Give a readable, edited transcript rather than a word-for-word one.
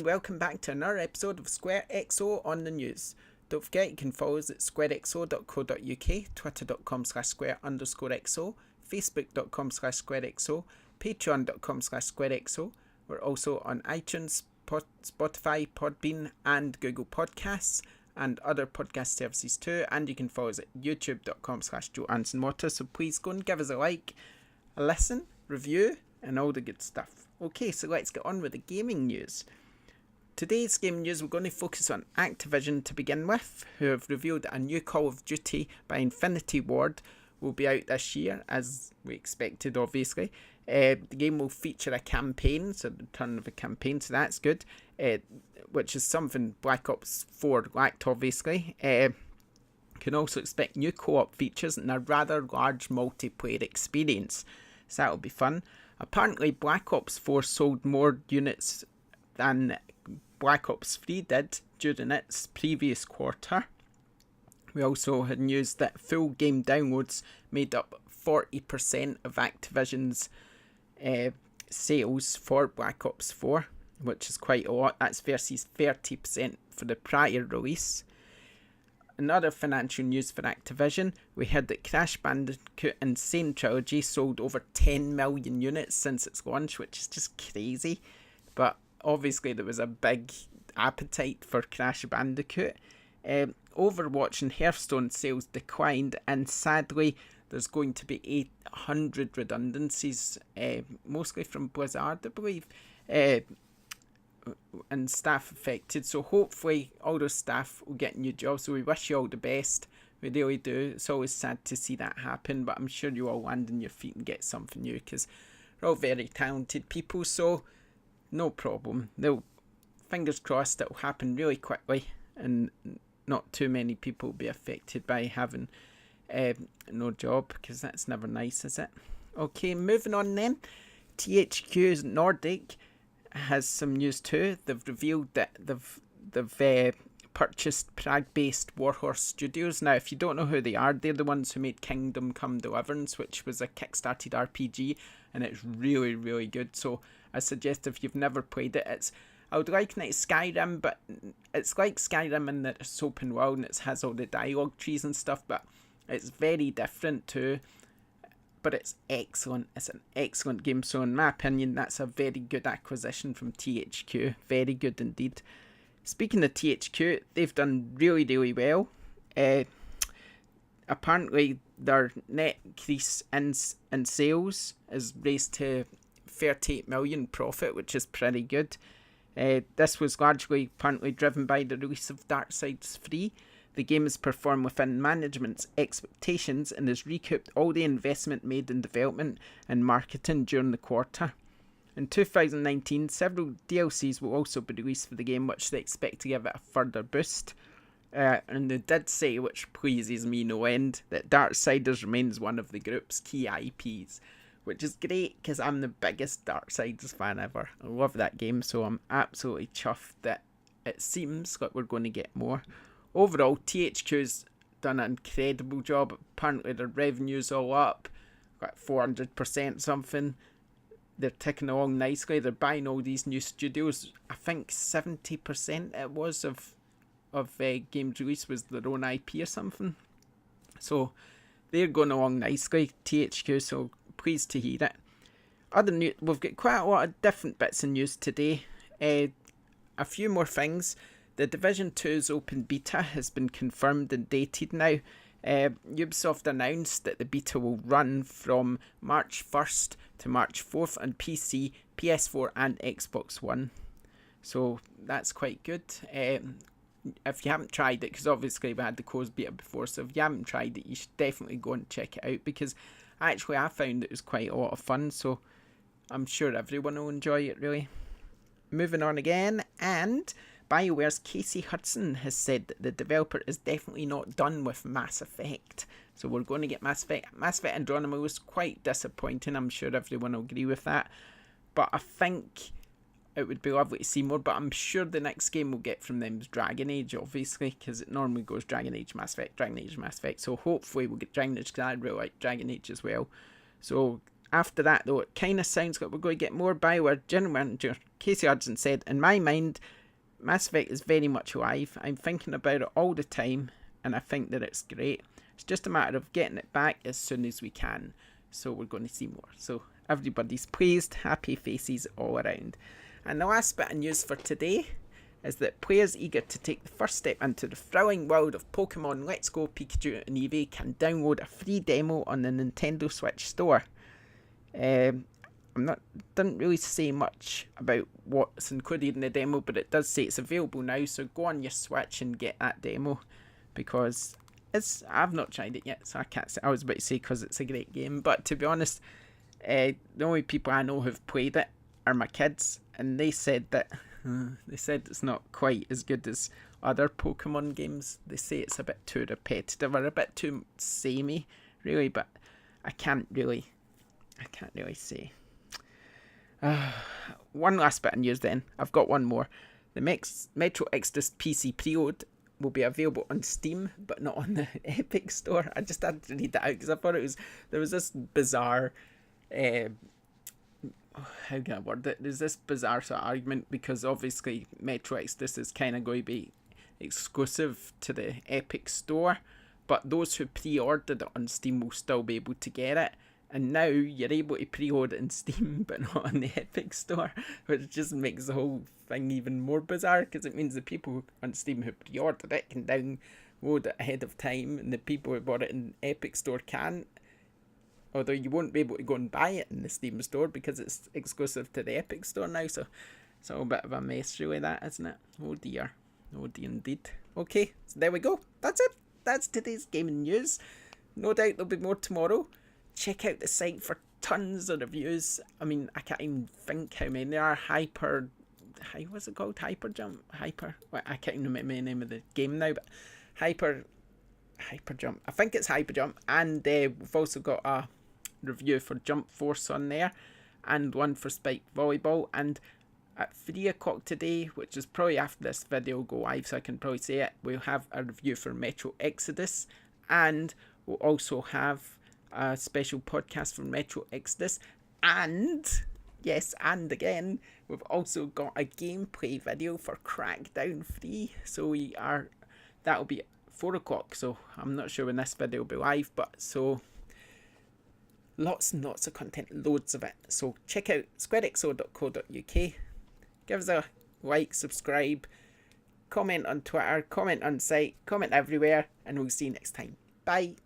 welcome back to another episode of SquareXO on the news. Don't forget you can follow us at squarexo.co.uk, twitter.com/square_XO, facebook.com/squarexo, patreon.com/squarexo. We're also on iTunes, Spotify, Podbean and Google Podcasts and other podcast services too. And you can follow us at youtube.com/JoeAnsonWater. So please go and give us a like, a listen, review and all the good stuff. Okay, so let's get on with the gaming news. Today's gaming news, we're going to focus on Activision to begin with, who have revealed that a new Call of Duty by Infinity Ward will be out this year, as we expected obviously. The game will feature a campaign, so the return of a campaign, so that's good, which is something Black Ops 4 lacked obviously. Can also expect new co-op features and a rather large multiplayer experience, so that'll be fun. Apparently Black Ops 4 sold more units than Black Ops 3 did during its previous quarter. We also had news that full game downloads made up 40% of Activision's sales for Black Ops 4, which is quite a lot. That's versus 30% for the prior release. Another financial news for Activision, we heard that Crash Bandicoot Insane Trilogy sold over 10 million units since its launch, which is just crazy. But obviously there was a big appetite for Crash Bandicoot. Overwatch and Hearthstone sales declined, and sadly there's going to be 800 redundancies, mostly from Blizzard I believe, and staff affected. So hopefully all those staff will get new jobs, so we wish you all the best, we really do. It's always sad to see that happen, but I'm sure you all land on your feet and get something new, because we're all very talented people, so no problem. Fingers crossed it'll happen really quickly and not too many people will be affected by having no job, because that's never nice, is it? Okay, moving on then. THQ's Nordic has some news too. They've revealed that they've purchased Prague-based Warhorse Studios. Now, if you don't know who they are, they're the ones who made Kingdom Come Deliverance, which was a kickstarted RPG, and it's really, really good. So I suggest if you've never played it, I would liken it to Skyrim, but it's like Skyrim in that it's open world and it has all the dialogue trees and stuff, but it's very different too. But it's excellent. It's an excellent game. So in my opinion, that's a very good acquisition from THQ. Very good indeed. Speaking of THQ, they've done really, really well. Apparently, their net increase in sales is raised to 38 million profit, which is pretty good. This was largely apparently driven by the release of Darksiders 3. The game has performed within management's expectations and has recouped all the investment made in development and marketing during the quarter. In 2019, several DLCs will also be released for the game, which they expect to give it a further boost. And they did say, which pleases me no end, that Darksiders remains one of the group's key IPs, which is great because I'm the biggest Darksiders fan ever. I love that game, so I'm absolutely chuffed that it seems like we're going to get more. Overall, THQ's done an incredible job. Apparently their revenue's all up, got 400% something. They're ticking along nicely. They're buying all these new studios. I think 70% it was of games release was their own IP or something. So they're going along nicely, THQ, so pleased to hear it. Other news, we've got quite a lot of different bits of news today. A few more things. The Division 2's open beta has been confirmed and dated now. Ubisoft announced that the beta will run from March 1st to March 4th on PC, PS4 and Xbox One. So that's quite good. If you haven't tried it, because obviously we had the closed beta before, so if you haven't tried it, you should definitely go and check it out, because actually I found it was quite a lot of fun, so I'm sure everyone will enjoy it really. Moving on again, and BioWare's Casey Hudson has said that the developer is definitely not done with Mass Effect. So we're going to get Mass Effect. Mass Effect Andromeda was quite disappointing. I'm sure everyone will agree with that. But I think it would be lovely to see more. But I'm sure the next game we'll get from them is Dragon Age, obviously, because it normally goes Dragon Age, Mass Effect, Dragon Age, Mass Effect. So hopefully we'll get Dragon Age, because I really like Dragon Age as well. So after that, though, it kind of sounds like we're going to get more Bioware. General Manager Casey Hudson said, "In my mind, Mass Effect is very much alive. I'm thinking about it all the time, and I think that it's great. It's just a matter of getting it back as soon as we can. So we're going to see more." So everybody's pleased, happy faces all around. And the last bit of news for today is that players eager to take the first step into the thrilling world of Pokemon Let's Go Pikachu and Eevee can download a free demo on the Nintendo Switch store. Didn't really say much about what's included in the demo, but it does say it's available now, so go on your Switch and get that demo, because I've not tried it yet, so I can't say. I was about to say because it's a great game, but to be honest, the only people I know who've played it are my kids, and they said that it's not quite as good as other Pokemon games. They say it's a bit too repetitive or a bit too samey, really, but I can't really say. One last bit of news then. I've got one more. The Metro Exodus PC pre-order will be available on Steam, but not on the Epic Store. I just had to read that out because I thought there was this bizarre, how can I word it? There's this bizarre sort of argument because obviously Metro Exodus is kind of going to be exclusive to the Epic Store, but those who pre-ordered it on Steam will still be able to get it. And now you're able to pre-order it in Steam, but not on the Epic Store, which just makes the whole thing even more bizarre, because it means the people on Steam who pre-ordered it can download it ahead of time, and the people who bought it in Epic Store can't. Although you won't be able to go and buy it in the Steam Store because it's exclusive to the Epic Store now, so it's all a bit of a mess really, that, isn't it? Oh dear indeed. Okay, so there we go. That's it. That's today's gaming news. No doubt there'll be more tomorrow. Check out the site for tons of reviews. I mean, I can't even think how many there are. What's it called? I can't even remember the name of the game now, but Hyperjump. I think it's Hyperjump. And we've also got a review for Jump Force on there, and one for Spike Volleyball. And at 3 o'clock today, which is probably after this video go live, so I can probably say it, we'll have a review for Metro Exodus, and we'll also have a special podcast for Metro Exodus, and yes, and again, we've also got a gameplay video for Crackdown 3, so that'll be at 4 o'clock, so I'm not sure when this video will be live, but so lots and lots of content, loads of it. So check out squarexo.co.uk, give us a like, subscribe, comment on Twitter, comment on site, comment everywhere, and we'll see you next time. Bye.